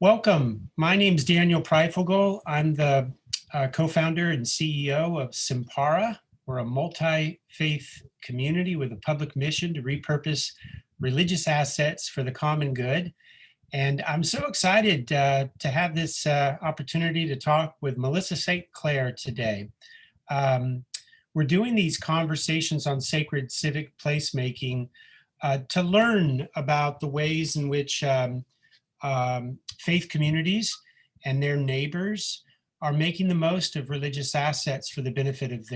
Welcome. My name is Daniel Pryfogle. I'm the co-founder and CEO of Sympara. We're a multi-faith community with a public mission to repurpose religious assets for the common good. And I'm so excited to have this opportunity to talk with Melissa St. Clair today. We're doing these conversations on sacred civic placemaking to learn about the ways in which faith communities and their neighbors are making the most of religious assets for the benefit of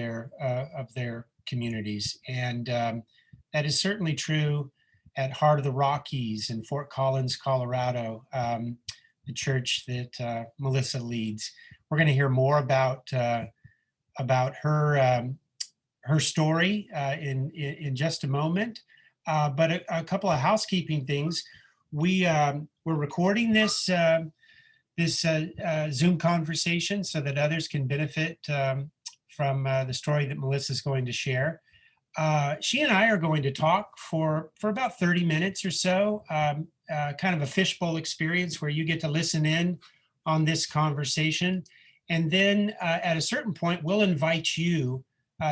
their communities. And that is certainly true at Heart of the Rockies in Fort Collins, Colorado, the church that Melissa leads. We're going to hear more about her story in just a moment. But a couple of housekeeping things. We're recording this Zoom conversation so that others can benefit from the story that Melissa is going to share. She and I are going to talk for about 30 minutes or so, kind of a fishbowl experience where you get to listen in on this conversation. And then at a certain point, we'll invite you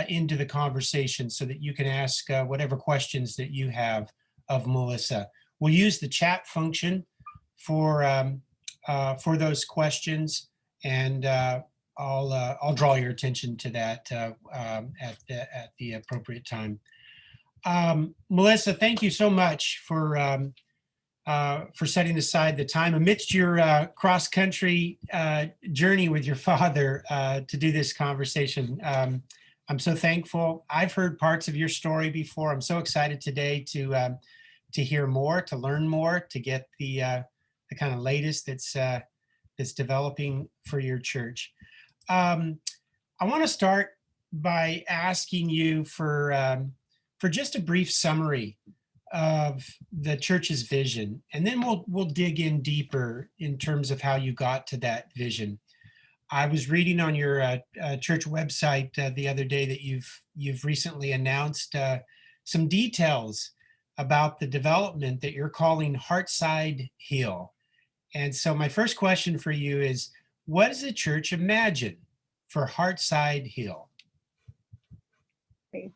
into the conversation so that you can ask whatever questions that you have of Melissa. We'll use the chat function for those questions, and I'll draw your attention to that at the appropriate time. Melissa, thank you so much for setting aside the time amidst your cross-country journey with your father to do this conversation. I'm so thankful. I've heard parts of your story before. I'm so excited today to hear more, to learn more, to get the kind of latest that's developing for your church. I want to start by asking you for just a brief summary of the church's vision, and then we'll dig in deeper in terms of how you got to that vision. I was reading on your church website the other day that you've recently announced some details about the development that you're calling Heartside Hill. And so my first question for you is, what does the church imagine for Heartside Hill? Great.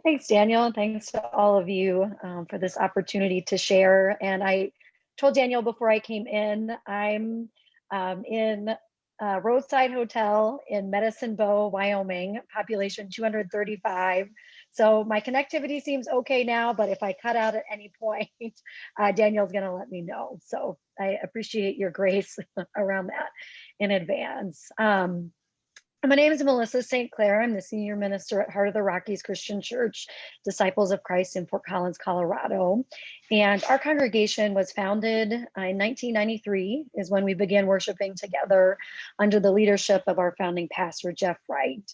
Thanks, Daniel. Thanks to all of you for this opportunity to share. And I told Daniel before I came in, I'm in a roadside hotel in Medicine Bow, Wyoming, population 235. So my connectivity seems okay now, but if I cut out at any point, Daniel's going to let me know. So I appreciate your grace around that in advance. My name is Melissa St. Clair. I'm the senior minister at Heart of the Rockies Christian Church, Disciples of Christ in Fort Collins, Colorado. And our congregation was founded in 1993 is when we began worshiping together under the leadership of our founding pastor, Jeff Wright.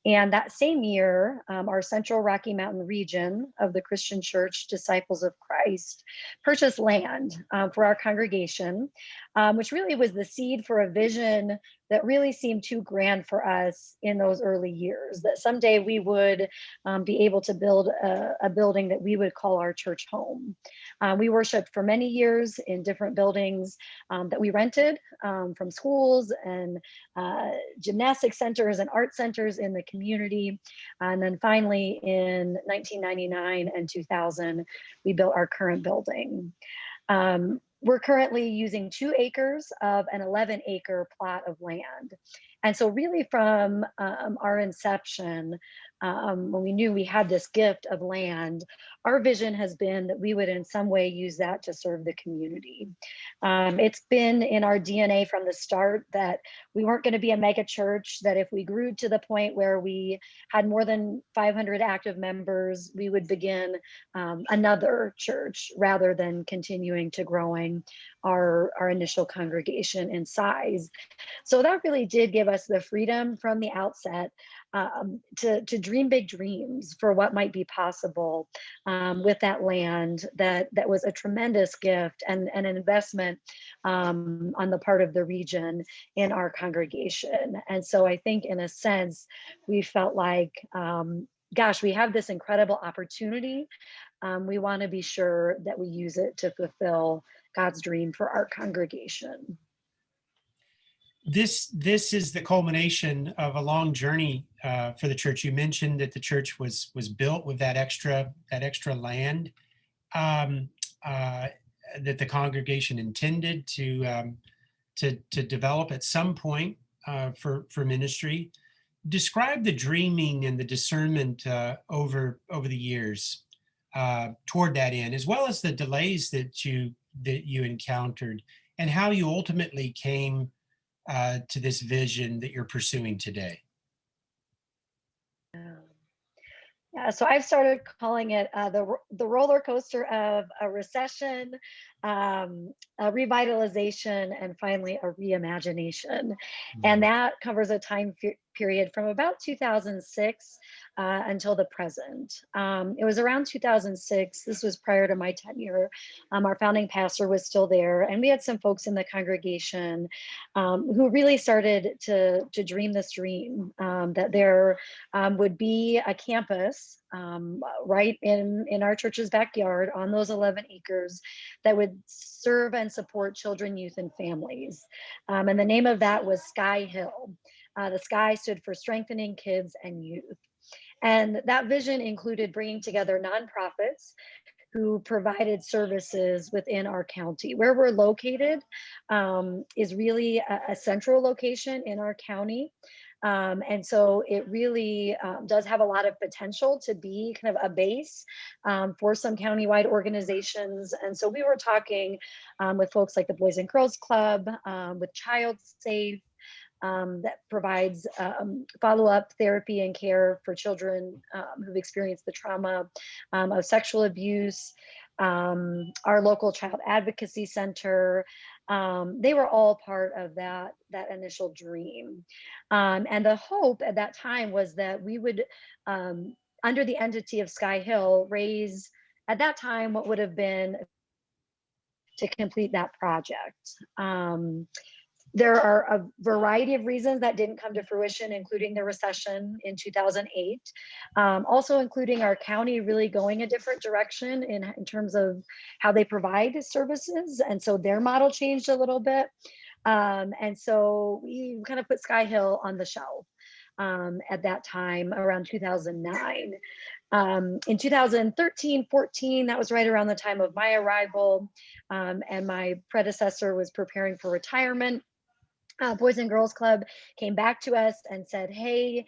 And that same year, our Central Rocky Mountain region of the Christian Church, Disciples of Christ, purchased land for our congregation, which really was the seed for a vision that really seemed too grand for us in those early years, that someday we would be able to build a building that we would call our church home. We worshiped for many years in different buildings that we rented from schools and gymnastic centers and art centers in the community. And then finally in 1999 and 2000, we built our current building. We're currently using 2 acres of an 11-acre plot of land. And so really from our inception, when we knew we had this gift of land, our vision has been that we would in some way use that to serve the community. It's been in our DNA from the start that we weren't going to be a mega church, that if we grew to the point where we had more than 500 active members, we would begin another church rather than continuing to growing our initial congregation in size. So that really did give us the freedom from the outset to dream big dreams for what might be possible with that land that was a tremendous gift and an investment on the part of the region in our congregation. And so I think in a sense, we felt like, gosh, we have this incredible opportunity. We want to be sure that we use it to fulfill God's dream for our congregation. This is the culmination of a long journey for the church. You mentioned that the church was built with that extra land um, uh, that the congregation intended to develop at some point for ministry. Describe the dreaming and the discernment over the years toward that end, as well as the delays that you encountered, and how you ultimately came to this vision that you're pursuing today. Yeah, so I've started calling it the roller coaster of a recession, a revitalization, and finally a reimagination. And that covers a time period from about 2006 until the present. It was around 2006. This was prior to my tenure. Our founding pastor was still there, and we had some folks in the congregation who really started to dream this dream that there would be a campus right in our church's backyard on those 11 acres that would serve and support children, youth, and families. And the name of that was Sky Hill. The Sky stood for Strengthening Kids and Youth. And that vision included bringing together nonprofits who provided services within our county. Where we're located is really a central location in our county. And so it really does have a lot of potential to be kind of a base for some countywide organizations. And so we were talking with folks like the Boys and Girls Club, with Child Safe, that provides follow-up therapy and care for children who've experienced the trauma of sexual abuse. Our local child advocacy center, they were all part of that initial dream. And the hope at that time was that we would, under the entity of Sky Hill, raise at that time what would have been to complete that project. There are a variety of reasons that didn't come to fruition, including the recession in 2008, also including our county really going a different direction in terms of how they provide services. And so their model changed a little bit. And so we kind of put Sky Hill on the shelf at that time around 2009. In 2013, 14, that was right around the time of my arrival, and my predecessor was preparing for retirement. Boys and Girls Club came back to us and said, hey,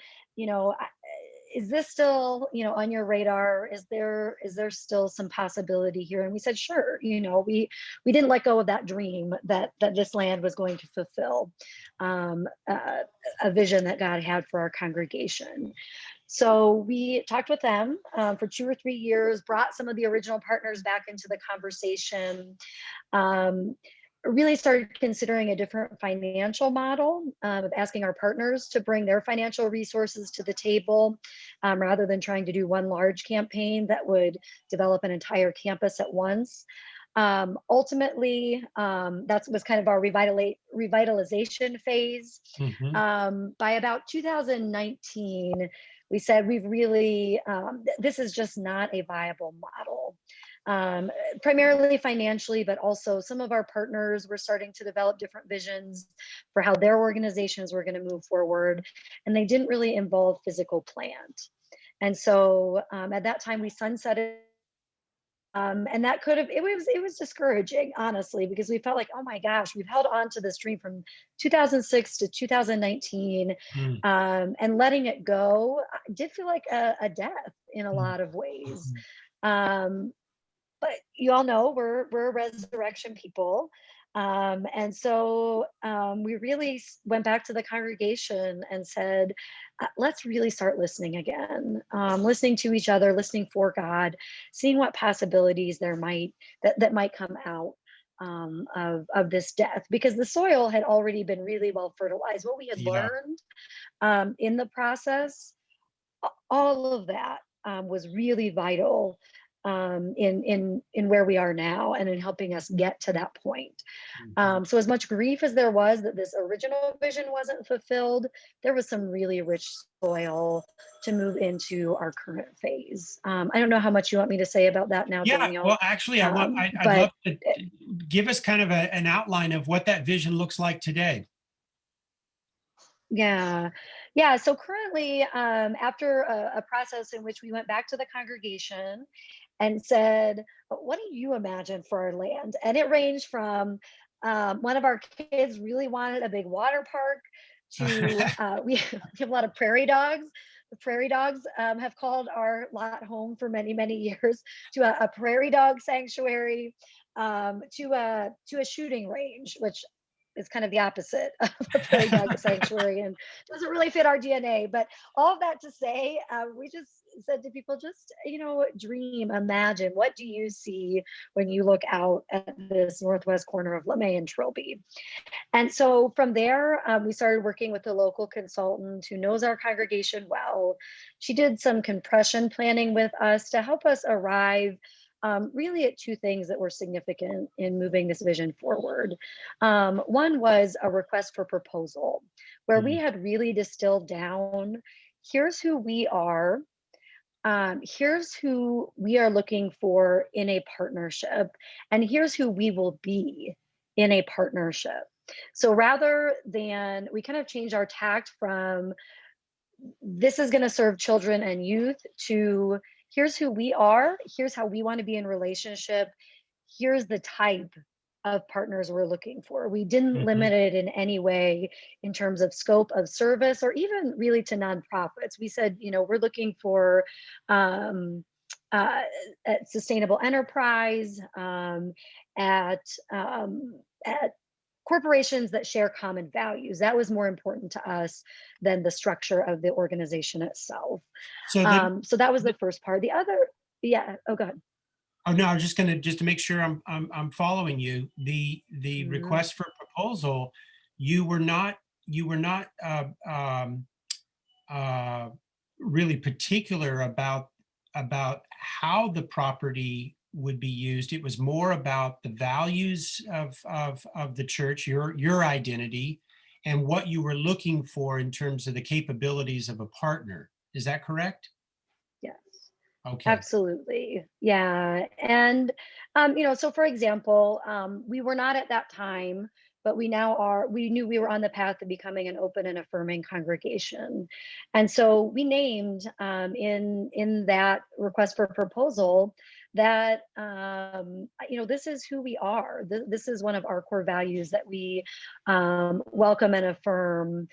is this still, on your radar? Is there still some possibility here? And we said, sure. We didn't let go of that dream that this land was going to fulfill a vision that God had for our congregation. So we talked with them for 2 or 3 years, brought some of the original partners back into the conversation, really started considering a different financial model of asking our partners to bring their financial resources to the table rather than trying to do one large campaign that would develop an entire campus at once. Ultimately, that was kind of our revitalization phase. By about 2019, we said we've really, this is just not a viable model. Primarily financially, but also some of our partners were starting to develop different visions for how their organizations were going to move forward, and they didn't really involve physical plant. And so at that time we sunsetted, and that it was discouraging, honestly, because we felt like, oh my gosh, we've held on to this dream from 2006 to 2019, and letting it go did feel like a death in a lot of ways. But you all know we're resurrection people. And so we really went back to the congregation and said, let's really start listening again, listening to each other, listening for God, seeing what possibilities there might come out of this death, because the soil had already been really well fertilized. What we had learned in the process, all of that was really vital in where we are now and in helping us get to that point. Mhm. So as much grief as there was that this original vision wasn't fulfilled, there was some really rich soil to move into our current phase. I don't know how much you want me to say about that now, Yeah, well, Daniel, actually, I'd but love to give us kind of an outline of what that vision looks like today. yeah, yeah. So currently, after a process in which we went back to the congregation and said, "What do you imagine for our land?" And it ranged from one of our kids really wanted a big water park to we have a lot of prairie dogs. The prairie dogs have called our lot home for many, many years to a prairie dog sanctuary, to a shooting range, which is kind of the opposite of a prairie dog sanctuary and doesn't really fit our DNA. But all of that to say, we just said to people, just, dream, imagine, what do you see when you look out at this northwest corner of LeMay and Trilby? And so from there, we started working with a local consultant who knows our congregation well. She did some compression planning with us to help us arrive really at two things that were significant in moving this vision forward. One was a request for proposal, where we Mm, had really distilled down, here's who we are, here's who we are looking for in a partnership, and here's who we will be in a partnership. So rather than, we kind of changed our tact from this is going to serve children and youth to here's who we are, here's how we want to be in relationship, here's the type of partners we're looking for. We didn't mhm, limit it in any way in terms of scope of service or even really to nonprofits. We said, we're looking for um, uh, at sustainable enterprise, at at corporations that share common values. That was more important to us than the structure of the organization itself. So then, So that was the first part. The other, yeah. Oh, go ahead. oh no, I was just gonna just to make sure I'm following you. The Mhm. request for proposal, you were not you were not uh, really particular about how the property would be used. It was more about the values of the church, your identity, and what you were looking for in terms of the capabilities of a partner. Is that correct? Yes. Okay. Absolutely. Yeah. And, so for example, we were not at that time, but we now are, we knew we were on the path to becoming an open and affirming congregation. And so we named in that request for proposal that, this is who we are. This is one of our core values that we welcome and affirm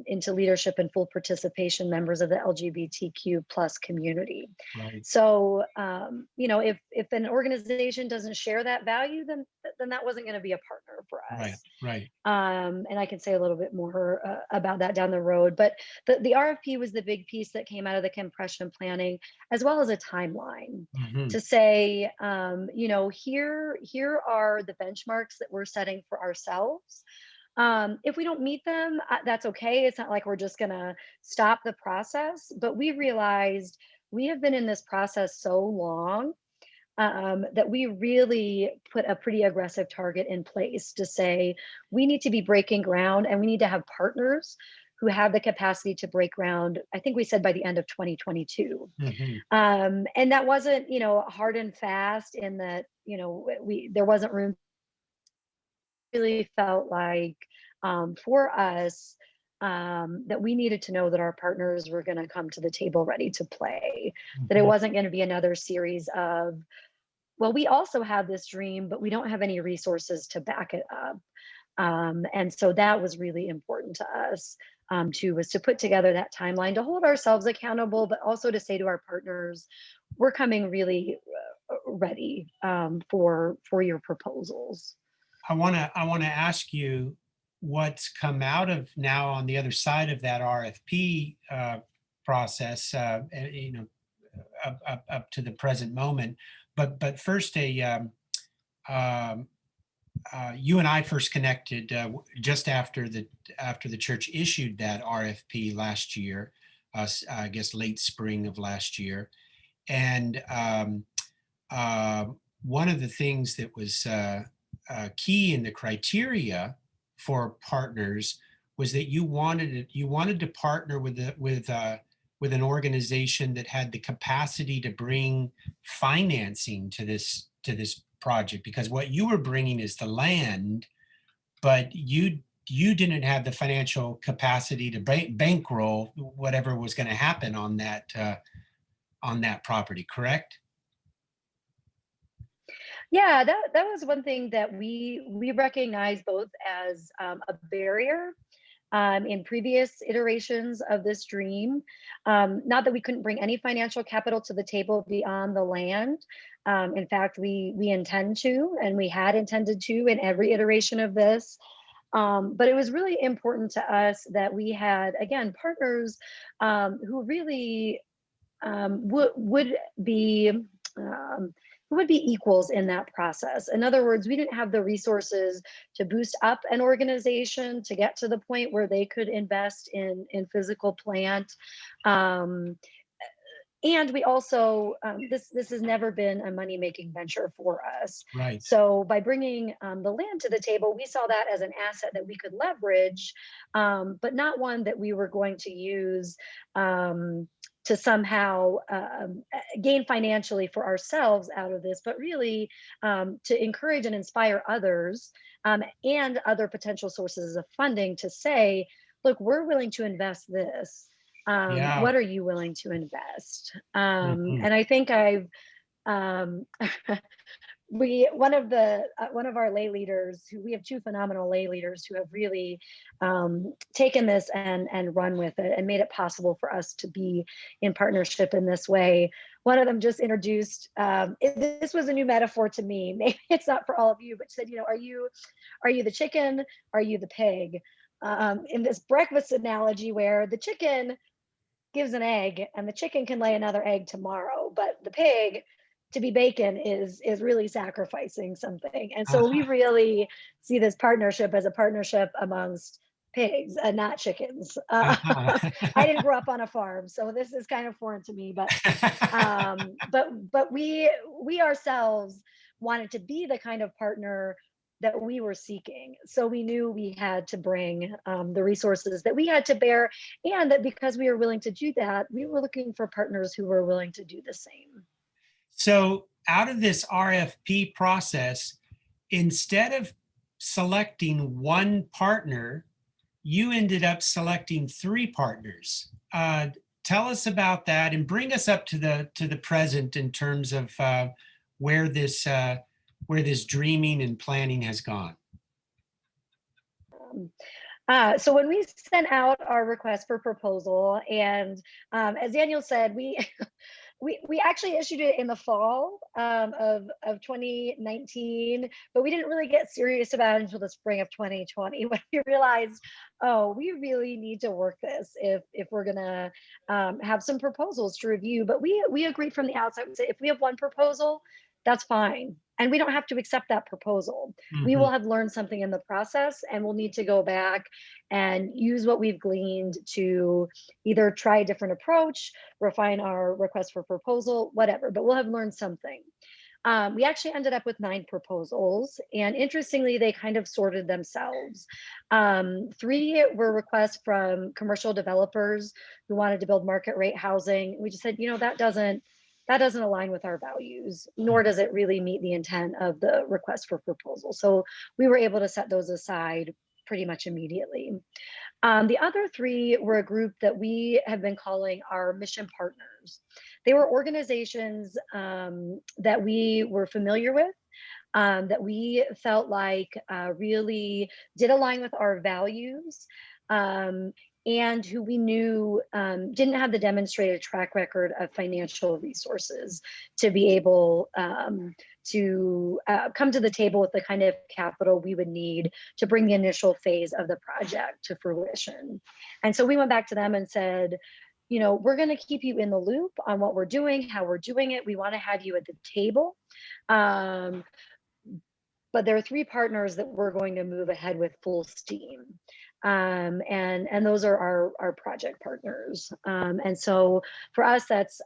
into leadership and full participation members of the LGBTQ plus community. Right. So, if an organization doesn't share that value, then that wasn't going to be a partner for Right. us. Right. And I can say a little bit more about that down the road. But the RFP was the big piece that came out of the compression planning, as well as a timeline Hmm. to say, here are the benchmarks that we're setting for ourselves. If we don't meet them, that's okay. It's not like we're just going to stop the process, but we realized we have been in this process so long that we really put a pretty aggressive target in place to say we need to be breaking ground and we need to have partners who have the capacity to break ground. I think we said by the end of 2022. Hmm. And that wasn't, hard and fast in that, there wasn't room. Really felt like for us that we needed to know that our partners were going to come to the table ready to play, that it Hmm. wasn't going to be another series of, well, we also have this dream, but we don't have any resources to back it up. And so that was really important to us too, was to put together that timeline to hold ourselves accountable, but also to say to our partners, we're coming really ready for your proposals. I want to ask you what's come out of now on the other side of that RFP process, up to the present moment. But first, um, you and I first connected just after the church issued that RFP last year, I guess late spring of last year, and uh, one of the things that was key in the criteria for partners was that you wanted to partner with an organization that had the capacity to bring financing to this project, because what you were bringing is the land, but you didn't have the financial capacity to bankroll whatever was going to happen on that property, correct? Yeah, that was one thing that we recognize both as a barrier in previous iterations of this dream. Not that we couldn't bring any financial capital to the table beyond the land. In fact, we intend to, and we had intended to in every iteration of this. But it was really important to us that we had, again, partners who really would be who would be equals in that process. In other words, we didn't have the resources to boost up an organization to get to the point where they could invest in physical plant. Um, and we also, this has never been a money-making venture for us. Right. So by bringing the land to the table, we saw that as an asset that we could leverage, but not one that we were going to use to somehow gain financially for ourselves out of this, but really to encourage and inspire others and other potential sources of funding to say, look, we're willing to invest this. Yeah. What are you willing to invest? Mhm. And I think I've um, we one of our lay leaders, who we have two phenomenal lay leaders who have really taken this and run with it and made it possible for us to be in partnership in this way. One of them just introduced this was a new metaphor to me. Maybe it's not for all of you, but said, you know, are you the chicken? Are you the pig? In this breakfast analogy, where the chicken gives an egg and the chicken can lay another egg tomorrow, but the pig, to be bacon, is really sacrificing something. And so we Uh-huh. really see this partnership as a partnership amongst pigs and not chickens. I didn't grow up on a farm, so this is kind of foreign to me, but we ourselves wanted to be the kind of partner that we were seeking. So we knew we had to bring the resources that we had to bear, and that because we were willing to do that, we were looking for partners who were willing to do the same. So out of this RFP process, instead of selecting one partner, you ended up selecting three partners. Tell us about that and bring us up to the present in terms of where this dreaming and planning has gone. So when we sent out our request for proposal, and as Daniel said, we actually issued it in the fall of 2019, but we didn't really get serious about it until the spring of 2020, when we realized, oh, we really need to work this if we're gonna have some proposals to review. But we agreed from the outset. We said, if we have one proposal, that's fine. And we don't have to accept that proposal. We Mhm. will have learned something in the process, and we'll need to go back and use what we've gleaned to either try a different approach, refine our request for proposal, whatever, but we'll have learned something. We actually ended up with 9 proposals, and interestingly, they kind of sorted themselves. 3 were requests from commercial developers who wanted to build market rate housing. We just said, you know, that doesn't align with our values, nor does it really meet the intent of the request for proposal. So we were able to set those aside pretty much immediately. The other 3 were a group that we have been calling our mission partners. They were organizations that we were familiar with, that we felt like really did align with our values, um, and who we knew didn't have the demonstrated track record of financial resources to be able to come to the table with the kind of capital we would need to bring the initial phase of the project to fruition. And so we went back to them and said, you know, we're going to keep you in the loop on what we're doing, how we're doing it. We want to have you at the table. Um, but there are three partners that we're going to move ahead with full steam. And those are our project partners. And so for us, that's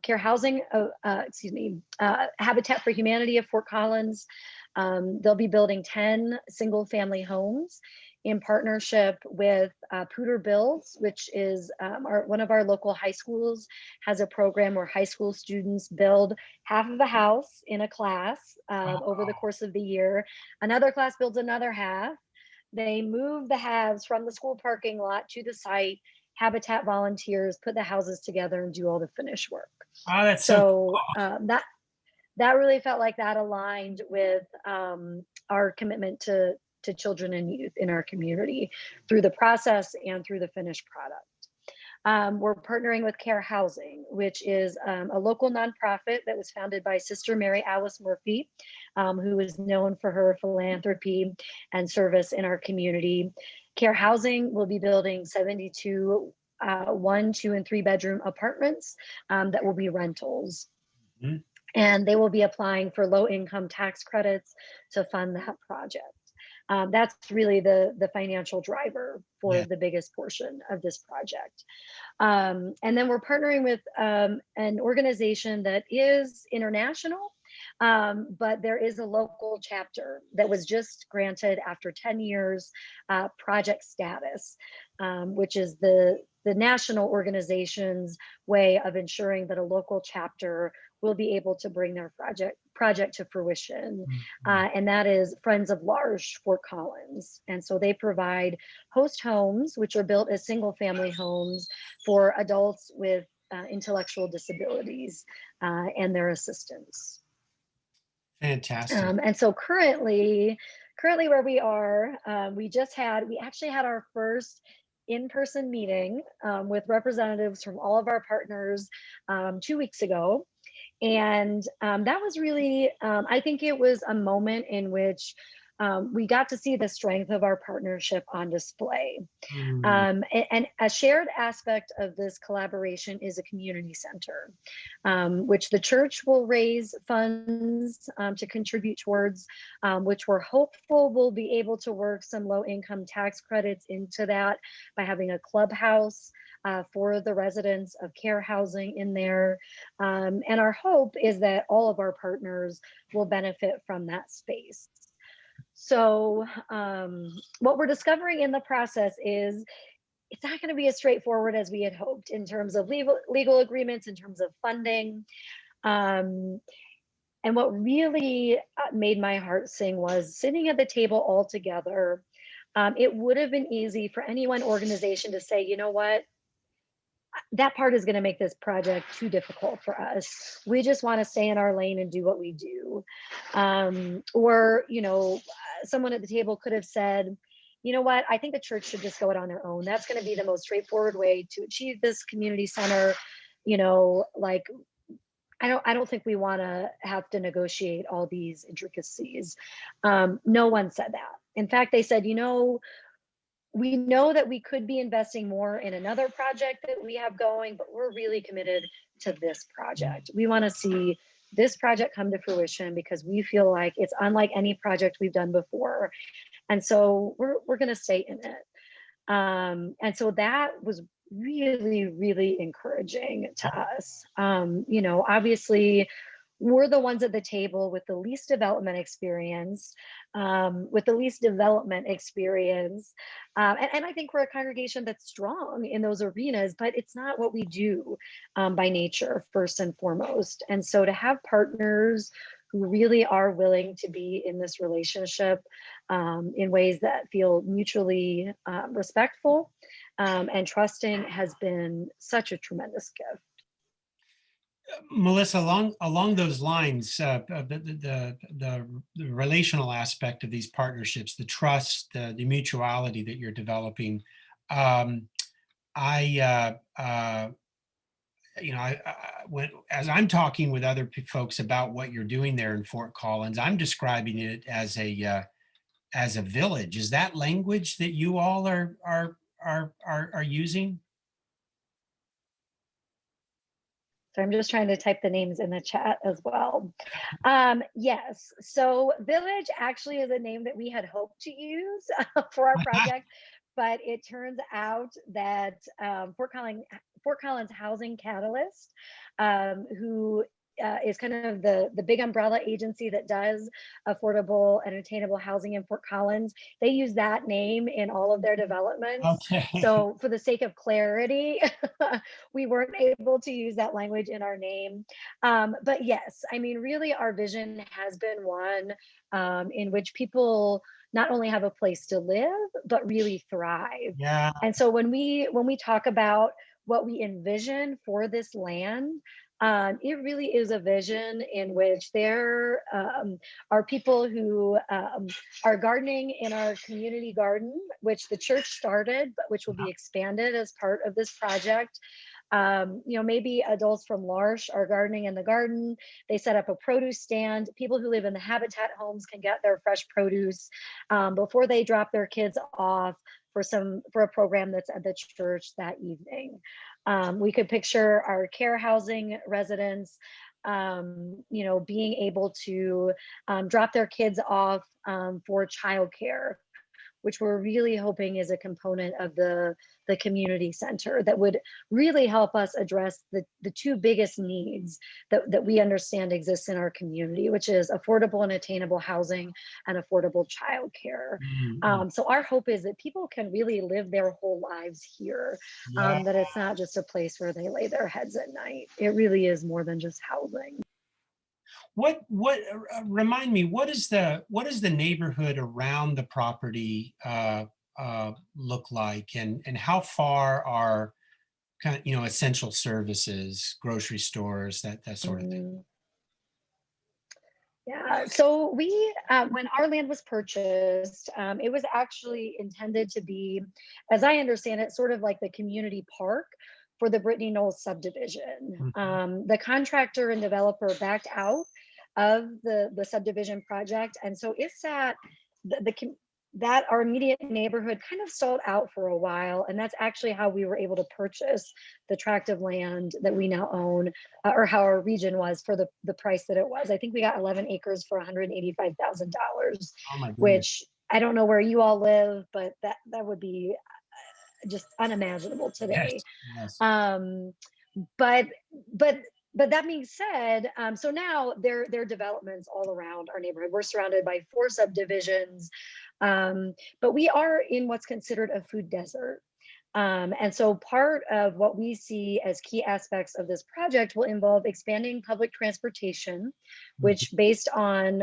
Care Housing, Habitat for Humanity of Fort Collins. They'll be building 10 single family homes in partnership with Pooter Builds, which is one of our local high schools has a program where high school students build half of a house in a class over the course of the year. Another class builds another half. They move the halves from the school parking lot to the site. Habitat volunteers put the houses together and do all the finish work. Oh, that's so cool. That really felt like that aligned with our commitment to children and youth in our community through the process and through the finished product. We're partnering with Care Housing, which is a local nonprofit that was founded by Sister Mary Alice Murphy, who is known for her philanthropy and service in our community. Care Housing will be building 72 1, 2, and 3 bedroom apartments that will be rentals. Mm-hmm. And they will be applying for low income tax credits to fund that project. That's really the financial driver for the biggest portion of this project. And then we're partnering with an organization that is international, but there is a local chapter that was just granted after 10 years project status, which is the national organization's way of ensuring that a local chapter will be able to bring their project to fruition. And that is Friends of Large Fort Collins. And so they provide host homes, which are built as single family homes for adults with intellectual disabilities and their assistants. Fantastic. And so currently where we are, we actually had our first in-person meeting with representatives from all of our partners 2 weeks ago. And that was really, I think it was a moment in which we got to see the strength of our partnership on display. And a shared aspect of this collaboration is a community center, which the church will raise funds to contribute towards, which we're hopeful will be able to work some low income tax credits into that by having a clubhouse for the residents of Care Housing in there. And our hope is that all of our partners will benefit from that space. So what we're discovering in the process is it's not going to be as straightforward as we had hoped in terms of legal agreements, in terms of funding. And what really made my heart sing was sitting at the table all together. It would have been easy for any one organization to say, you know what, that part is going to make this project too difficult for us. We just want to stay in our lane and do what we do. Or, you know, someone at the table could have said, you know what, I think the church should just go it on their own. That's going to be the most straightforward way to achieve this community center. You know, like, I don't think we want to have to negotiate all these intricacies. No one said that. In fact, they said, you know, we know that we could be investing more in another project that we have going, but we're really committed to this project. We want to see this project come to fruition because we feel like it's unlike any project we've done before. And so we're going to stay in it. And so that was really, really encouraging to us. You know, obviously, we're the ones at the table with the least development experience, And I think we're a congregation that's strong in those arenas, but it's not what we do by nature, first and foremost. And so to have partners who really are willing to be in this relationship in ways that feel mutually respectful and trusting has been such a tremendous gift. Melissa, along those lines, the relational aspect of these partnerships, the trust, the mutuality that you're developing, as I'm talking with other folks about what you're doing there in Fort Collins, I'm describing it as a village. Is that language that you all are using? So I'm just trying to type the names in the chat as well. Yes, so Village actually is a name that we had hoped to use for our project, but it turns out that Fort Collins Housing Catalyst, who is kind of the big umbrella agency that does affordable and attainable housing in Fort Collins. They use that name in all of their developments. Okay. So for the sake of clarity, we weren't able to use that language in our name. But yes, I mean, really our vision has been one in which people not only have a place to live, but really thrive. Yeah. And so when we talk about what we envision for this land, it really is a vision in which there are people who are gardening in our community garden, which the church started, but which will be expanded as part of this project. You know, maybe adults from L'Arche are gardening in the garden. They set up a produce stand. People who live in the Habitat homes can get their fresh produce before they drop their kids off for a program that's at the church that evening. We could picture our care housing residents, you know, being able to drop their kids off for childcare, which we're really hoping is a component of the community center that would really help us address the two biggest needs that we understand exist in our community, which is affordable and attainable housing and affordable childcare. So our hope is that people can really live their whole lives here, Yeah. that it's not just a place where they lay their heads at night. It really is more than just housing. Remind me, what is the neighborhood around the property look like, and how far are kind of, essential services, grocery stores, that sort of thing? Yeah, so we, when our land was purchased, it was actually intended to be, as I understand it, sort of like the community park for the Brittany Knowles subdivision. Mhm. The contractor and developer backed out of the subdivision project, and so it's that that our immediate neighborhood kind of stalled out for a while, and that's actually how we were able to purchase the tract of land that we now own, or how our region was for the price that it was. I think we got 11 acres for $185,000, Oh my goodness. which I don't know where you all live, but that would be just unimaginable Yes. today. Yes. Um, but but but that being said, so now there are developments all around our neighborhood. We're surrounded by 4 subdivisions, but we are in what's considered a food desert. And so part of what we see as key aspects of this project will involve expanding public transportation, Mhm. which, based on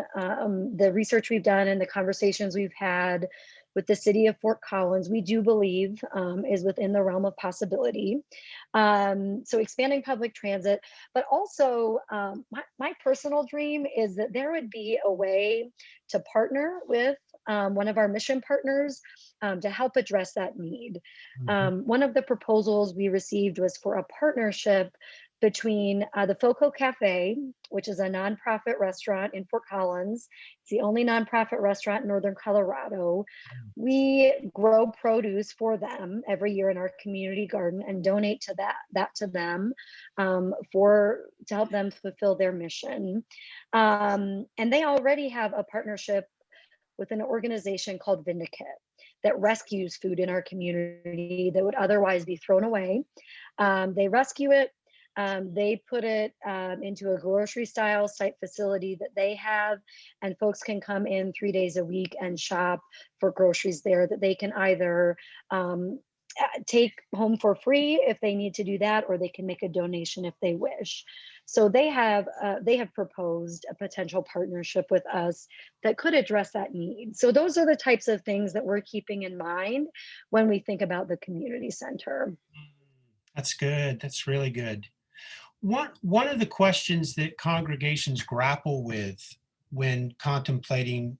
the research we've done and the conversations we've had with the city of Fort Collins, we do believe is within the realm of possibility. So expanding public transit, but also my personal dream is that there would be a way to partner with one of our mission partners to help address that need. Mhm. One of the proposals we received was for a partnership between the Foco Cafe, which is a nonprofit restaurant in Fort Collins. It's the only nonprofit restaurant in Northern Colorado. We grow produce for them every year in our community garden and donate to that to them to help them fulfill their mission. And they already have a partnership with an organization called Vindicate that rescues food in our community that would otherwise be thrown away. They rescue it. They put it into a grocery style site facility that they have, and folks can come in 3 days a week and shop for groceries there that they can either take home for free if they need to do that, or they can make a donation if they wish. So they have proposed a potential partnership with us that could address that need. So those are the types of things that we're keeping in mind when we think about the community center. That's good. That's really good. One of the questions that congregations grapple with when contemplating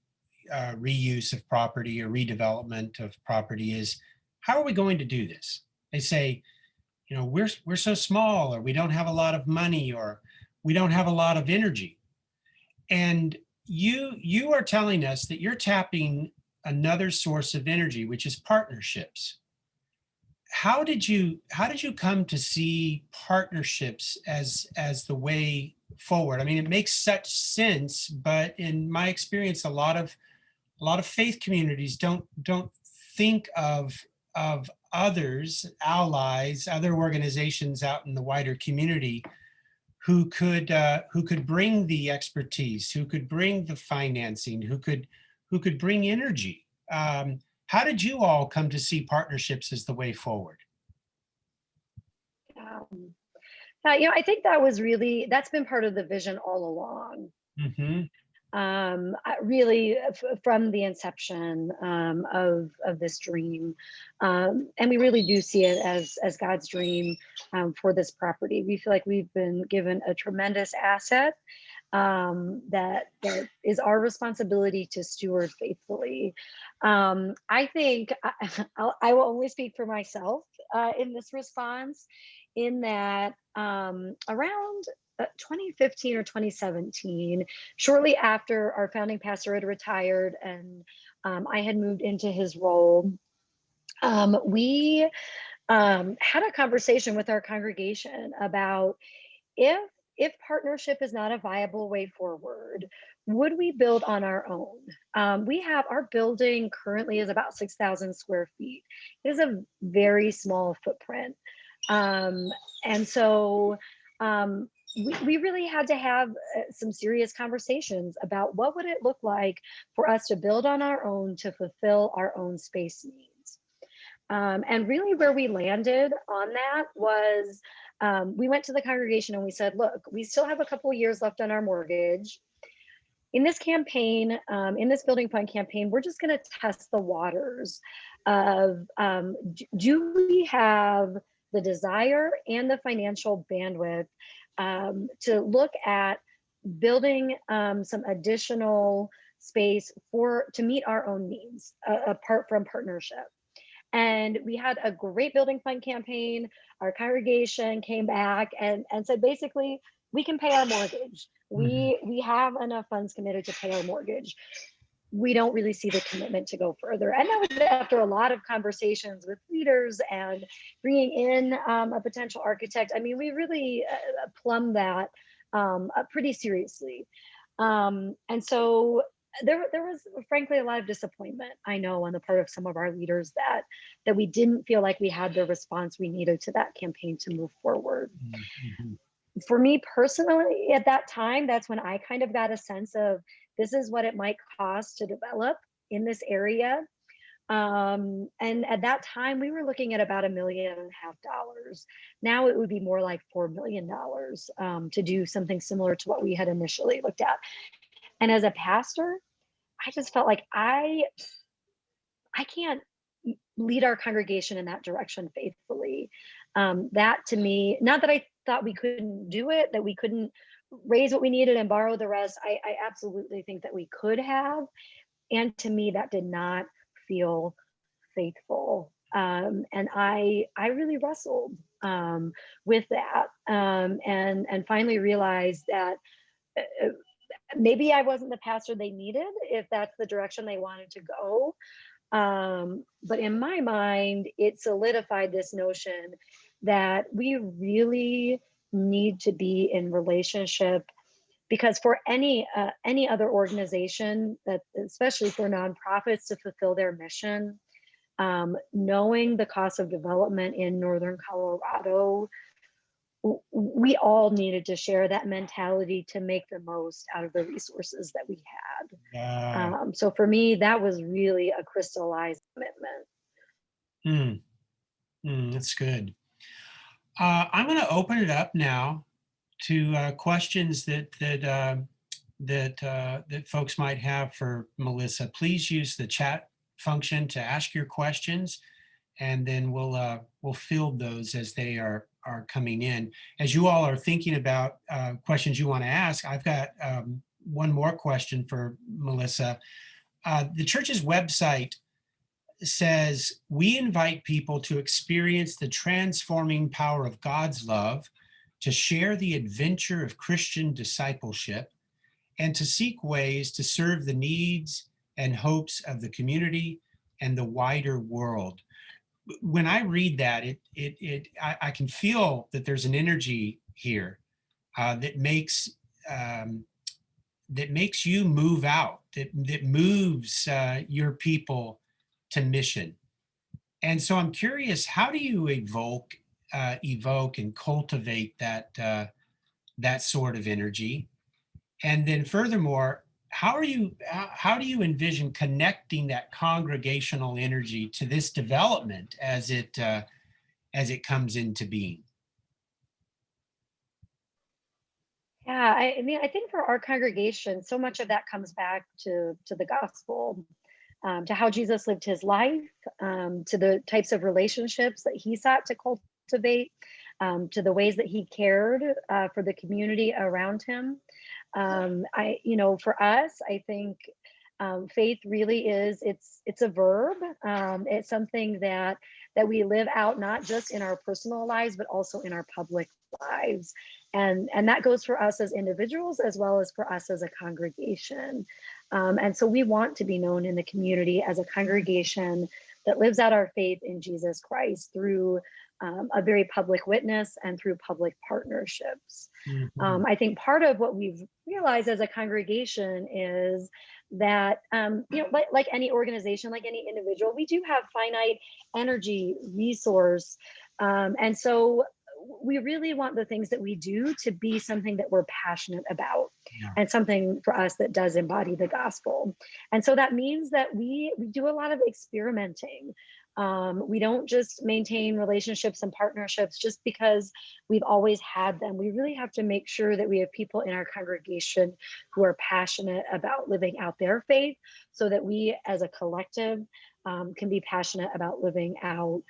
reuse of property or redevelopment of property is, how are we going to do this? They say, we're so small, or we don't have a lot of money, or we don't have a lot of energy. And you are telling us that you're tapping another source of energy, which is partnerships. how did you come to see partnerships as the way forward? I mean, it makes such sense, but in my experience, a lot of faith communities don't think of others, allies, other organizations out in the wider community who could bring the expertise, who could bring the financing, who could bring energy. How did you all come to see partnerships as the way forward? Um, I think that's been part of the vision all along. Hmm. Really from the inception of this dream, and we really do see it as God's dream for this property. We feel like we've been given a tremendous asset that is our responsibility to steward faithfully. I think I will only speak for myself in this response, in that around 2015 or 2017, shortly after our founding pastor had retired and I had moved into his role, we had a conversation with our congregation about if partnership is not a viable way forward, would we build on our own? We have our building currently is about 6,000 square feet. It is a very small footprint. And so we really had to have some serious conversations about what would it look like for us to build on our own to fulfill our own space needs. And really where we landed on that was we went to the congregation and we said, look, we still have a couple of years left on our mortgage. In this campaign, in this building fund campaign, we're just going to test the waters of do we have the desire and the financial bandwidth to look at building some additional space to meet our own needs apart from partnership. And we had a great building fund campaign. Our congregation came back and said, basically, we can pay our mortgage. We have enough funds committed to pay our mortgage. We don't really see the commitment to go further. And that was after a lot of conversations with leaders and bringing in a potential architect. I mean, we really plumbed that pretty seriously. And so there was frankly a lot of disappointment, I know, on the part of some of our leaders that we didn't feel like we had the response we needed to that campaign to move forward. Mm-hmm. For me personally, at that time, that's when I kind of got a sense of this is what it might cost to develop in this area. And at that time, we were looking at about $1.5 million. Now it would be more like $4 million to do something similar to what we had initially looked at. And as a pastor, I just felt like I can't lead our congregation in that direction faithfully. That to me, not that I thought we couldn't do it, that we couldn't raise what we needed and borrow the rest. I absolutely think that we could have. And to me, that did not feel faithful. And I really wrestled with that and finally realized that maybe I wasn't the pastor they needed if that's the direction they wanted to go. But in my mind, it solidified this notion that we really need to be in relationship, because for any other organization, that especially for nonprofits to fulfill their mission, knowing the cost of development in Northern Colorado, we all needed to share that mentality to make the most out of the resources that we had. Yeah. So for me, that was really a crystallized commitment. That's good. I'm going to open it up now to questions that folks might have for Melissa. Please use the chat function to ask your questions, and then we'll field those as they are coming in. As you all are thinking about questions you want to ask, I've got one more question for Melissa. The church's website says, we invite people to experience the transforming power of God's love, to share the adventure of Christian discipleship, and to seek ways to serve the needs and hopes of the community and the wider world. when I read that, I can feel that there's an energy here that um, makes you move out, that moves your people to mission. And so I'm curious, how do you evoke and cultivate that sort of energy? And then furthermore, how do you envision connecting that congregational energy to this development as it comes into being? Yeah, I mean, I think for our congregation, so much of that comes back to the gospel, to how Jesus lived his life, to the types of relationships that he sought to cultivate, to the ways that he cared for the community around him. For us, I think faith really is it's a verb. It's something that we live out not just in our personal lives, but also in our public lives, and that goes for us as individuals as well as for us as a congregation. And so we want to be known in the community as a congregation that lives out our faith in Jesus Christ through a very public witness and through public partnerships. Mhm. I think part of what we've realized as a congregation is that, like any organization, like any individual, we do have finite energy, resource. And so we really want the things that we do to be something that we're passionate about Yeah. and something for us that does embody the gospel. And so that means that we do a lot of experimenting. We don't just maintain relationships and partnerships just because we've always had them. We really have to make sure that we have people in our congregation who are passionate about living out their faith so that we as a collective can be passionate about living out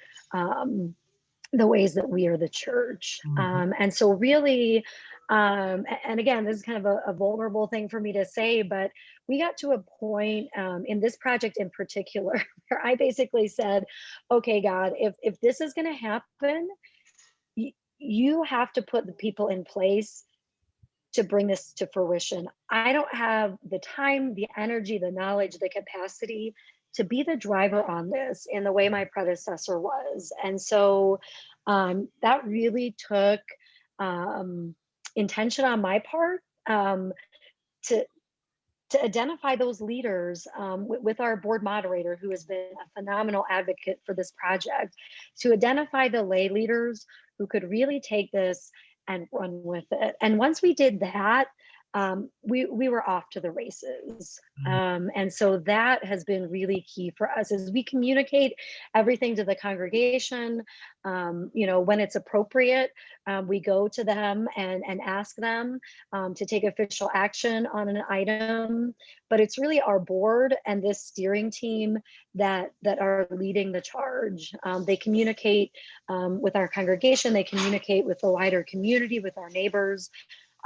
the ways that we are the church. Mhm. And so really, and again, this is kind of a vulnerable thing for me to say, but we got to a point in this project in particular where I basically said, okay, God, if this is going to happen, you have to put the people in place to bring this to fruition. I don't have the time, the energy, the knowledge, the capacity to be the driver on this in the way my predecessor was. And so that really took intention on my part to identify those leaders with our board moderator, who has been a phenomenal advocate for this project, to identify the lay leaders who could really take this and run with it. And once we did that, we were off to the races. Mhm. And so that has been really key for us as we communicate everything to the congregation. When it's appropriate, we go to them and ask them to take official action on an item. But it's really our board and this steering team that are leading the charge. They communicate with our congregation, they communicate with the wider community, with our neighbors.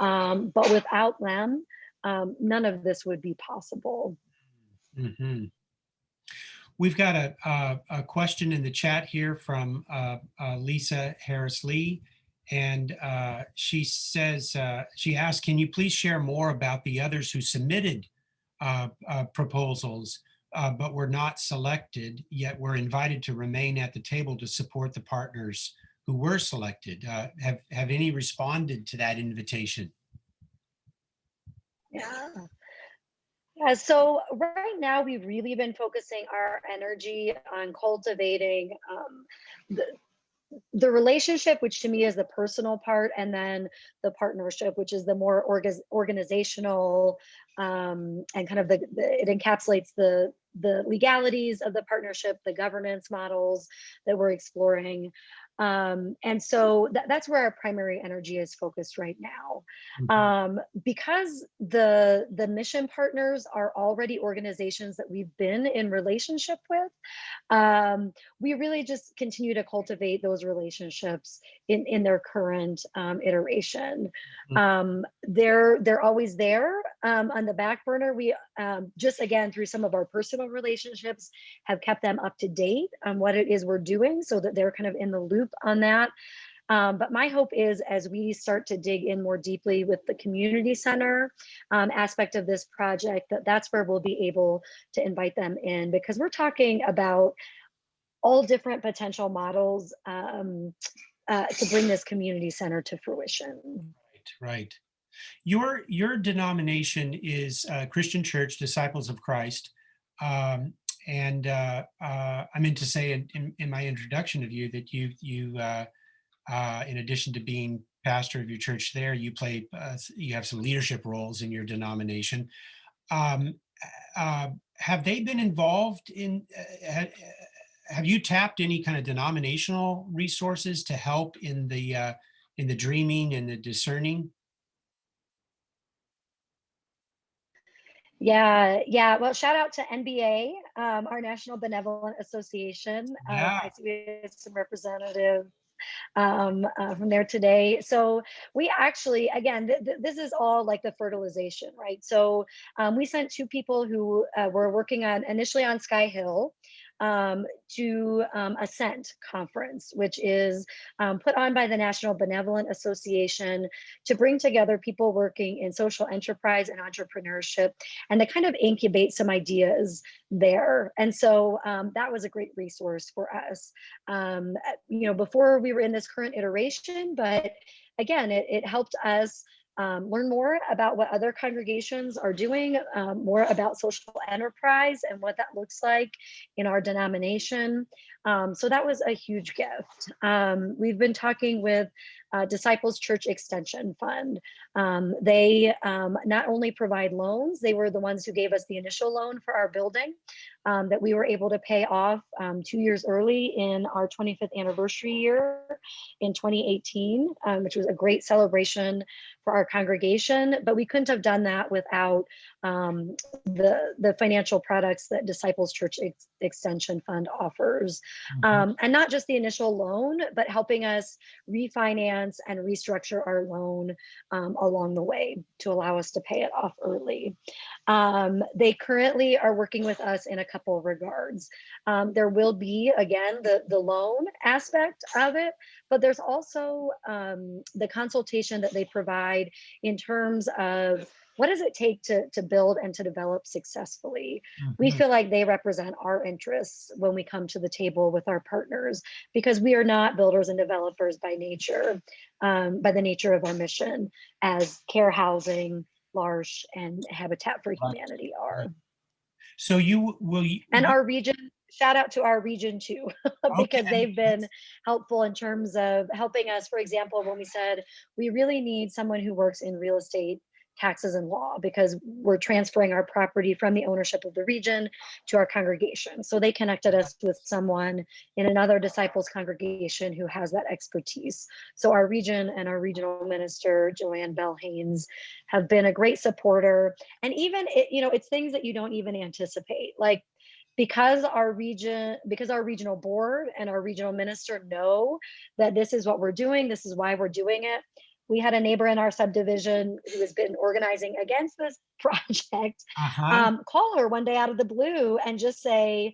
But without them, none of this would be possible. Mhm. We've got a question in the chat here from Lisa Harris Lee. And she asked, can you please share more about the others who submitted proposals but were not selected, yet were invited to remain at the table to support the partners who were selected? Have any responded to that invitation? Yeah. Yeah, so right now we've really been focusing our energy on cultivating the, the relationship, which to me is the personal part, and then the partnership, which is the more organizational and kind of it encapsulates the legalities of the partnership, the governance models that we're exploring. And so that's where our primary energy is focused right now. Mhm. Because the mission partners are already organizations that we've been in relationship with, we really just continue to cultivate those relationships in their current iteration. They're always there on the back burner. We just again through some of our personal relationships have kept them up to date on what it is we're doing, so that they're kind of in the loop on that. But my hope is as we start to dig in more deeply with the community center aspect of this project, that's where we'll be able to invite them in, because we're talking about all different potential models to bring this community center to fruition. Right. Your denomination is Christian Church Disciples of Christ. Um, and I meant to say in my introduction of you that in addition to being pastor of your church there, you have some leadership roles in your denomination. Um, have they been involved have you tapped any kind of denominational resources to help in the dreaming and the discerning? Yeah, yeah. Well, shout out to NBA, our National Benevolent Association. Yeah. I see we have some representatives from there today. So we actually, again, this is all like the fertilization, right? So we sent two people who were working on initially on Sky Hill to Ascent Conference, which is put on by the National Benevolent Association to bring together people working in social enterprise and entrepreneurship and to kind of incubate some ideas there. And so that was a great resource for us. Before we were in this current iteration, but again, it helped us learn more about what other congregations are doing, more about social enterprise and what that looks like in our denomination. So that was a huge gift. We've been talking with Disciples Church Extension Fund. They not only provide loans, they were the ones who gave us the initial loan for our building that we were able to pay off 2 years early in our 25th anniversary year in 2018, which was a great celebration for our congregation. But we couldn't have done that without the financial products that Disciples Church Extension Fund offers. And not just the initial loan, but helping us refinance and restructure our loan along the way to allow us to pay it off early. They currently are working with us in a couple of regards. There will be, again, the loan aspect of it, but there's also the consultation that they provide in terms of what does it take to build and to develop successfully. We feel like they represent our interests when we come to the table with our partners, because we are not builders and developers by nature, by the nature of our mission, as Care Housing, L'Arche, and Habitat for Right. Humanity are. So And our region, shout out to our region too, because okay. they've been helpful in terms of helping us. For example, when we said we really need someone who works in real estate, taxes, and law, because we're transferring our property from the ownership of the region to our congregation. So they connected us with someone in another Disciples congregation who has that expertise. So our region and our regional minister, Joanne Bell Haynes, have been a great supporter. And even, it's things that you don't even anticipate. Like, because our regional board and our regional minister know that this is what we're doing, this is why we're doing it. We had a neighbor in our subdivision who has been organizing against this project call her one day out of the blue and just say,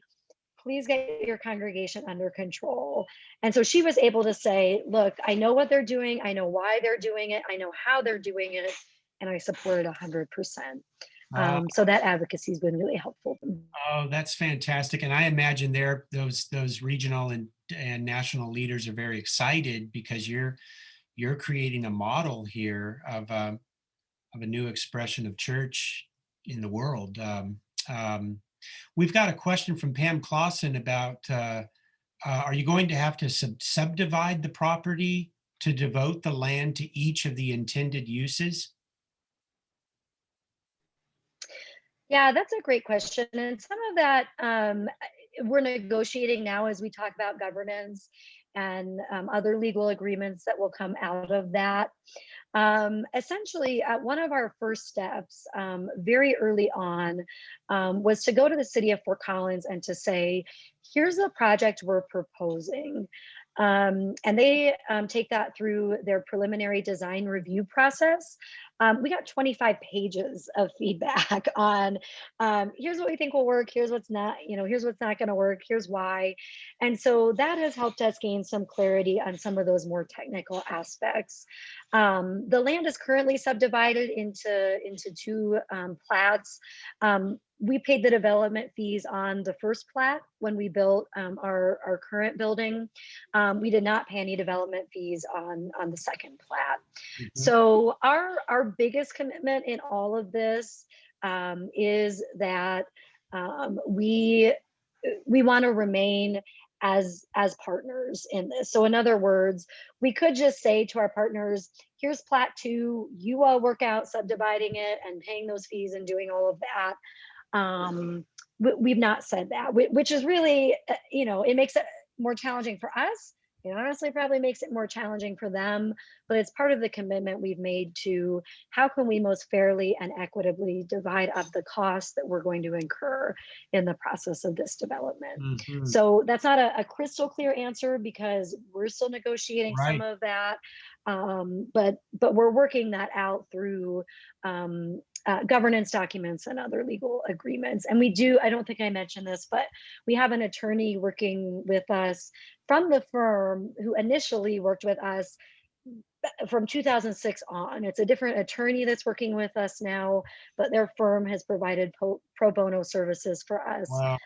please get your congregation under control. And so she was able to say, look, I know what they're doing. I know why they're doing it. I know how they're doing it. And I support it 100%. So that advocacy has been really helpful. Oh, that's fantastic. And I imagine those regional and national leaders are very excited because you're creating a model here of a new expression of church in the world. We've got a question from Pam Clausen about are you going to have to subdivide the property to devote the land to each of the intended uses? Yeah, that's a great question. And some of that we're negotiating now as we talk about governance and other legal agreements that will come out of that. Essentially, one of our first steps very early on was to go to the city of Fort Collins and to say, here's the project we're proposing. And they take that through their preliminary design review process. We got 25 pages of feedback on here's what we think will work, here's what's not, here's what's not going to work, here's why. And so that has helped us gain some clarity on some of those more technical aspects. The land is currently subdivided into two plats. we paid the development fees on the first plat when we built our current building. We did not pay any development fees on the second plat. Mhm. So our biggest commitment in all of this is that we want to remain as partners in this. So in other words, we could just say to our partners, here's plat 2, you all work out subdividing it and paying those fees and doing all of that. We've not said that, which is really, it makes it more challenging for us. It honestly probably makes it more challenging for them, but it's part of the commitment we've made to how can we most fairly and equitably divide up the costs that we're going to incur in the process of this development. Mhm. So that's not a crystal clear answer because we're still negotiating some Right. of that, but we're working that out through governance documents and other legal agreements. And we do, I don't think I mentioned this, but we have an attorney working with us from the firm who initially worked with us from 2006 on. It's a different attorney that's working with us now, but their firm has provided pro bono services for us Wow.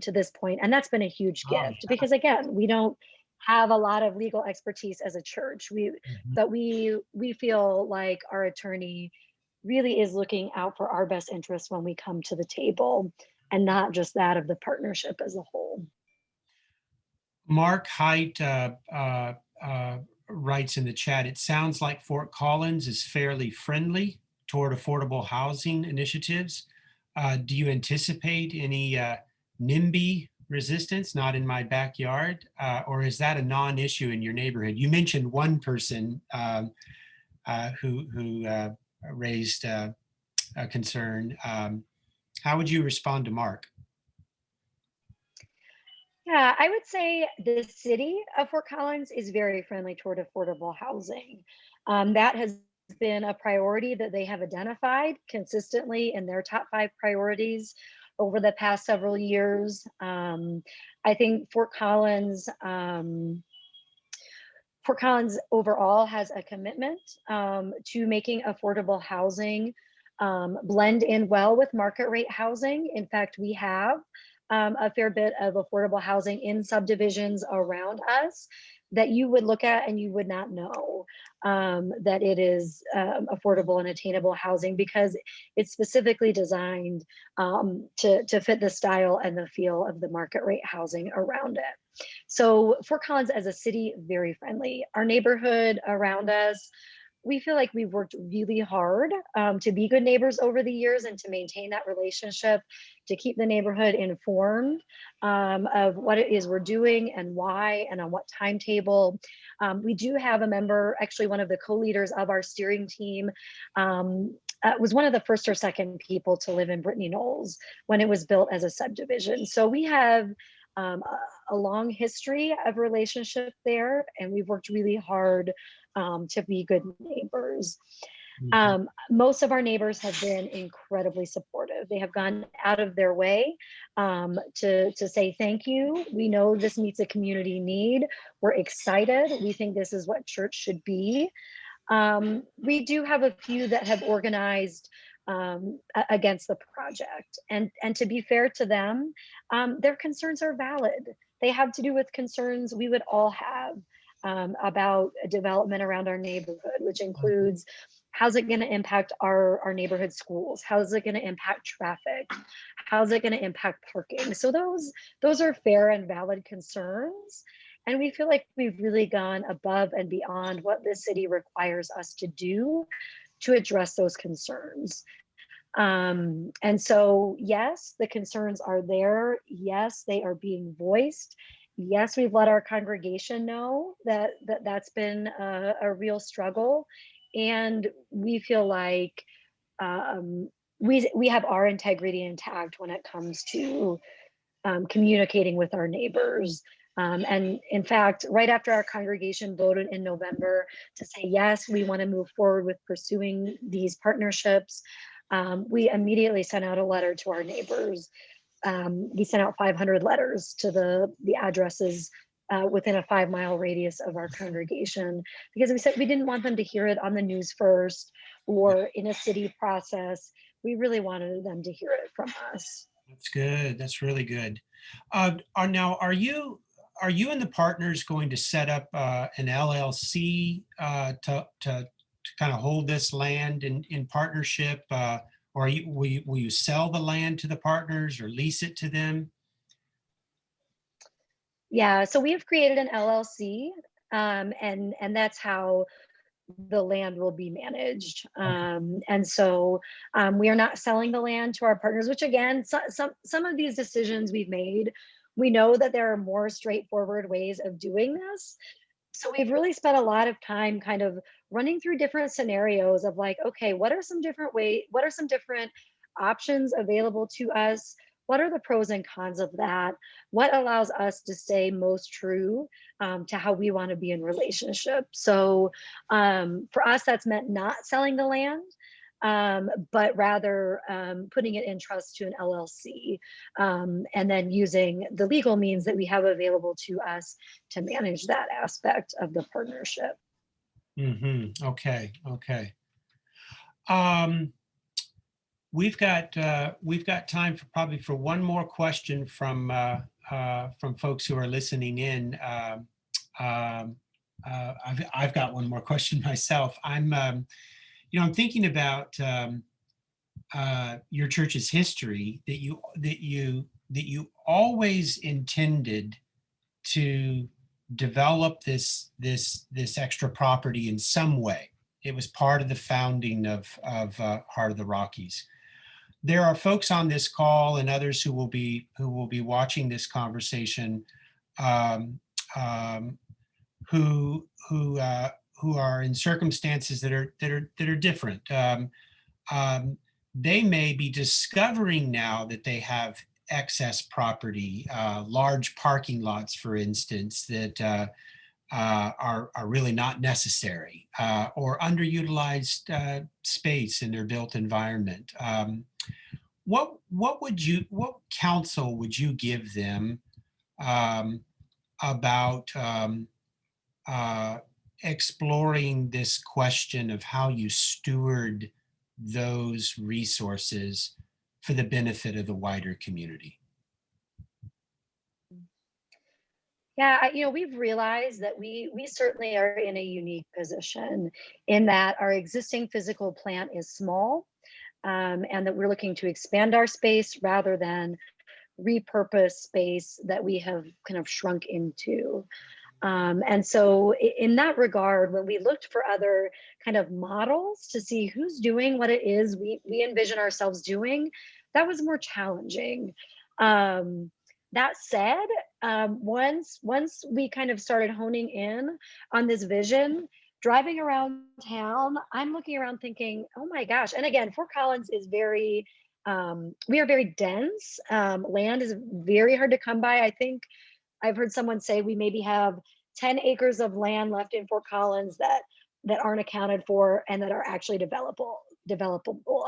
to this point. And that's been a huge Oh, gift because, again, we don't have a lot of legal expertise as a church. mhm. But we feel like our attorney really is looking out for our best interests when we come to the table and not just that of the partnership as a whole. Mark Height writes in the chat, it sounds like Fort Collins is fairly friendly toward affordable housing initiatives. Do you anticipate any NIMBY resistance, not in my backyard, or is that a non-issue in your neighborhood? You mentioned one person who raised a concern. How would you respond to Mark? Yeah, I would say the city of Fort Collins is very friendly toward affordable housing. That has been a priority that they have identified consistently in their top 5 priorities over the past several years. I think Fort Collins overall has a commitment to making affordable housing blend in well with market rate housing. In fact, we have a fair bit of affordable housing in subdivisions around us that you would look at and you would not know that it is affordable and attainable housing because it's specifically designed to fit the style and the feel of the market rate housing around it. So Fort Collins as a city, very friendly. Our neighborhood around us, we feel like we've worked really hard to be good neighbors over the years and to maintain that relationship, to keep the neighborhood informed of what it is we're doing and why and on what timetable. We do have a member, actually one of the co-leaders of our steering team, was one of the first or second people to live in Brittany Knolls when it was built as a subdivision. So we have a long history of relationship there, and we've worked really hard to be good neighbors. Mhm. Most of our neighbors have been incredibly supportive. They have gone out of their way to say thank you. We know this meets a community need. We're excited. We think this is what church should be. We do have a few that have organized against the project, and to be fair to them, their concerns are valid. They have to do with concerns we would all have about development around our neighborhood, which includes how's it going to impact our neighborhood schools, how's it going to impact traffic, how's it going to impact parking. So those are fair and valid concerns. And we feel like we've really gone above and beyond what the city requires us to do to address those concerns. And so, yes, the concerns are there. Yes, they are being voiced. Yes, we've let our congregation know that's been a real struggle. And we feel like we have our integrity intact when it comes to communicating with our neighbors. And in fact, right after our congregation voted in November to say, yes, we want to move forward with pursuing these partnerships, we immediately sent out a letter to our neighbors. We sent out 500 letters to the addresses within a 5-mile radius of our congregation, because we said we didn't want them to hear it on the news first or in a city process. we really wanted them to hear it from us. That's good. That's really good. Are you and the partners going to set up an LLC to kind of hold this land in partnership, or will you sell the land to the partners or lease it to them? Yeah, so we have created an LLC, and that's how the land will be managed. Okay. And so we are not selling the land to our partners, which again, some of these decisions we've made, we know that there are more straightforward ways of doing this. So we've really spent a lot of time kind of running through different scenarios of like, okay, what are some different options available to us? What are the pros and cons of that? What allows us to stay most true to how we want to be in relationship? So for us, that's meant not selling the land, but rather putting it in trust to an LLC, and then using the legal means that we have available to us to manage that aspect of the partnership. Okay. Okay. Um, we've got time for probably for one more question from folks who are listening in. I've got one more question myself. I'm thinking about your church's history, that you always intended to develop this extra property in some way. It was part of the founding of Heart of the Rockies. There are folks on this call and others who will be watching this conversation, um, um, who are in circumstances that are different. They may be discovering now that they have excess property, large parking lots, for instance, that are really not necessary, or underutilized space in their built environment. What counsel would you give them um, about uh, exploring this question of how you steward those resources for the benefit of the wider community? Yeah, we've realized that we certainly are in a unique position in that our existing physical plant is small, and that we're looking to expand our space rather than repurpose space that we have kind of shrunk into. And so in that regard, when we looked for other kind of models to see who's doing what it is we envision ourselves doing, that was more challenging. Um, that said, once we kind of started honing in on this vision, driving around town, I'm looking around thinking, oh my gosh. And again, Fort Collins is we are very dense. Land is very hard to come by. I think I've heard someone say we maybe have 10 acres of land left in Fort Collins that aren't accounted for and that are actually developable.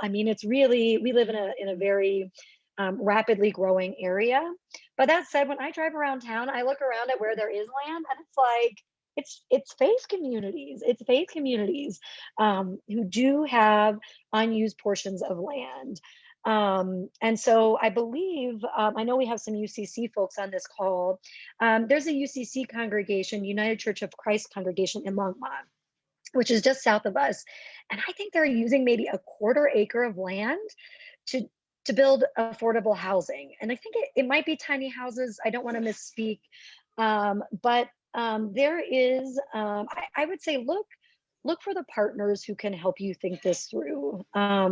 I mean, it's really, we live in a very rapidly growing area. But that said, when I drive around town, I look around at where there is land and it's like it's faith communities who do have unused portions of land. And so I believe, I know we have some UCC folks on this call. There's a UCC congregation, United Church of Christ congregation in Longmont, which is just south of us. And I think they're using maybe a quarter acre of land to to build affordable housing. And I think it might be tiny houses. I don't want to misspeak. But there is, I would say, look for the partners who can help you think this through.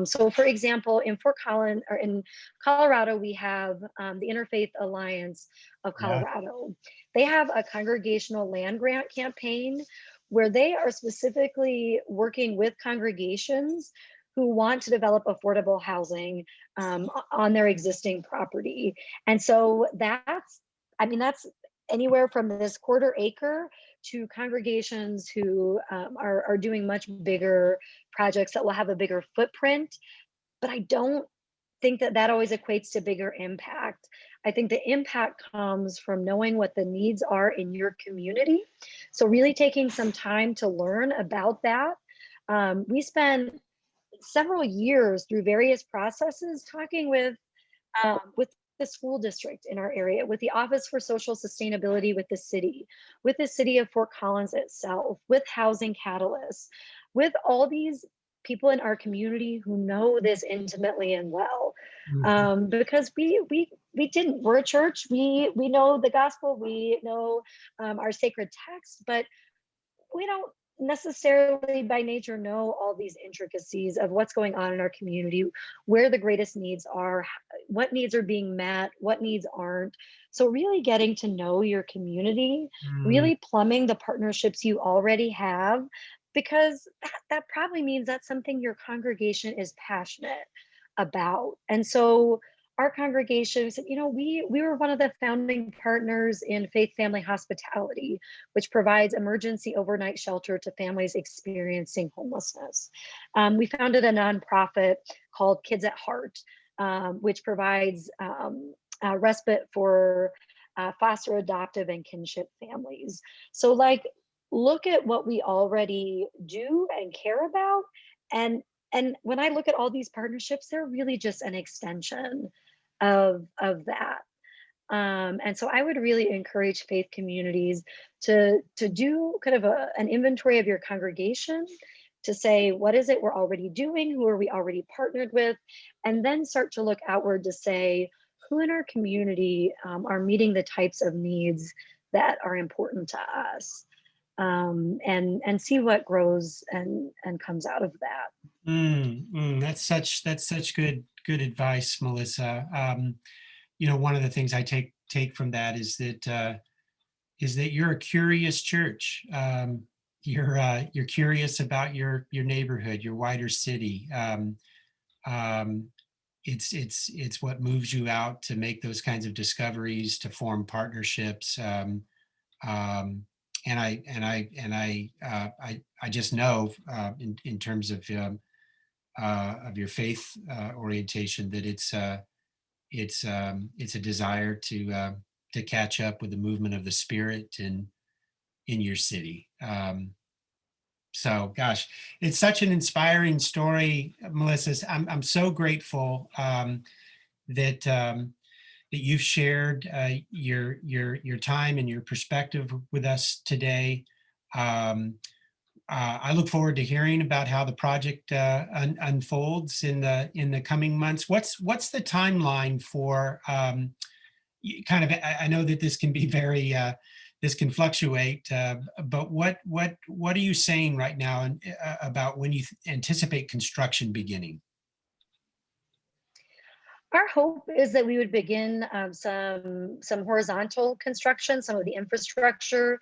So for example, in Fort Collins or in Colorado, we have the Interfaith Alliance of Yeah. Colorado. They have a congregational land grant campaign where they are specifically working with congregations who want to develop affordable housing on their existing property. And so that's anywhere from this quarter acre to congregations who are doing much bigger projects that will have a bigger footprint. But I don't think that always equates to bigger impact. I think the impact comes from knowing what the needs are in your community. So really taking some time to learn about that. We spend several years through various processes, talking with the school district in our area, with the Office for Social Sustainability with the city of Fort Collins itself, with Housing Catalyst, with all these people in our community who know this intimately and well. Mhm. Because we didn't. We're a church. We know the gospel. We know our sacred text, but we don't necessarily by nature know all these intricacies of what's going on in our community, where the greatest needs are, what needs are being met, what needs aren't. So really getting to know your community, Mm, really plumbing the partnerships you already have, because that probably means that's something your congregation is passionate about. And so our congregation said, we were one of the founding partners in Faith Family Hospitality, which provides emergency overnight shelter to families experiencing homelessness. We founded a nonprofit called Kids at Heart, which provides respite for foster, adoptive, and kinship families. So, like, look at what we already do and care about, and when I look at all these partnerships, they're really just an extension of that. And so I would really encourage faith communities to do kind of an inventory of your congregation, to say, what is it we're already doing? Who are we already partnered with? And then start to look outward to say, who in our community are meeting the types of needs that are important to us? And see what grows and comes out of that. that's such good advice, Melissa. One of the things I take from that is that you're a curious church. You're curious about your neighborhood, your wider city. Um, it's what moves you out to make those kinds of discoveries, to form partnerships. Um, and I just know in terms of your faith orientation that it's a desire to catch up with the movement of the Spirit in your city. So, gosh, it's such an inspiring story, Melissa. I'm so grateful that you've shared your time and your perspective with us today. Um, I look forward to hearing about how the project unfolds in the coming months. What's the timeline for kind of? I know that this can be very this can fluctuate, but what are you saying right now about when you anticipate construction beginning? Our hope is that we would begin some horizontal construction, some of the infrastructure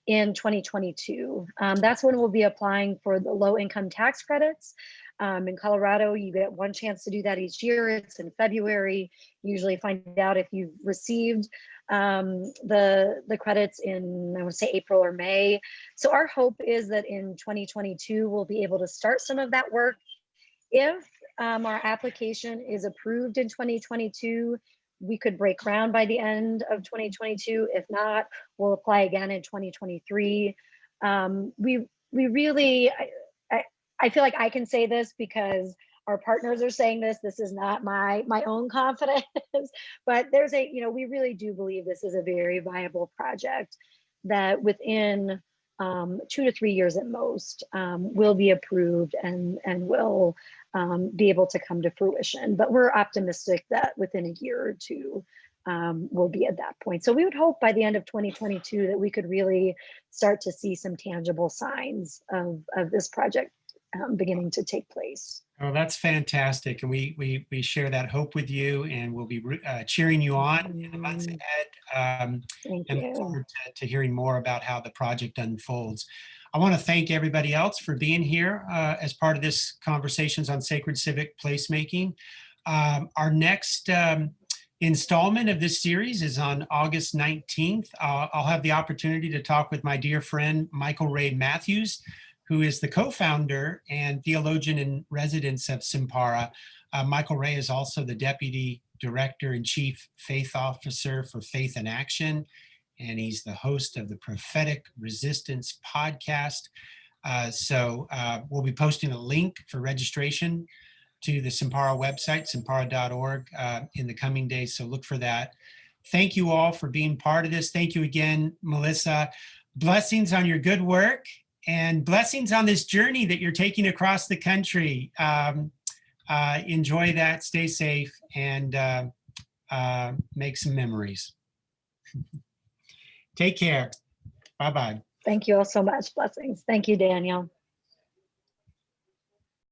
in 2022. That's when we'll be applying for the low income tax credits. In Colorado, you get one chance to do that each year. It's in February. You usually find out if you've received the credits in, I would say, April or May. So our hope is that in 2022, we'll be able to start some of that work. If our application is approved in 2022, we could break ground by the end of 2022. If not, we'll apply again in 2023. We really, I feel like I can say this because our partners are saying this. This is not my own confidence, but we really do believe this is a very viable project that within 2 to 3 years at most will be approved and will be able to come to fruition. But we're optimistic that within a year or two, we'll be at that point. So we would hope by the end of 2022 that we could really start to see some tangible signs of this project beginning to take place. Oh, that's fantastic, and we share that hope with you, and we'll be cheering you on in the months ahead, Thank and look you. forward to hearing more about how the project unfolds. I want to thank everybody else for being here as part of this Conversations on Sacred Civic Placemaking. Our next installment of this series is on August 19th. I'll have the opportunity to talk with my dear friend Michael Ray Matthews, who is the co-founder and theologian in residence of Sympara. Michael Ray is also the Deputy Director and Chief Faith Officer for Faith in Action, and he's the host of the Prophetic Resistance podcast. We'll be posting a link for registration to the Sympara website, sympara.org, in the coming days. So look for that. Thank you all for being part of this. Thank you again, Melissa. Blessings on your good work and blessings on this journey that you're taking across the country. Enjoy that, stay safe, and make some memories. Take care. Bye-bye. Thank you all so much. Blessings. Thank you, Daniel.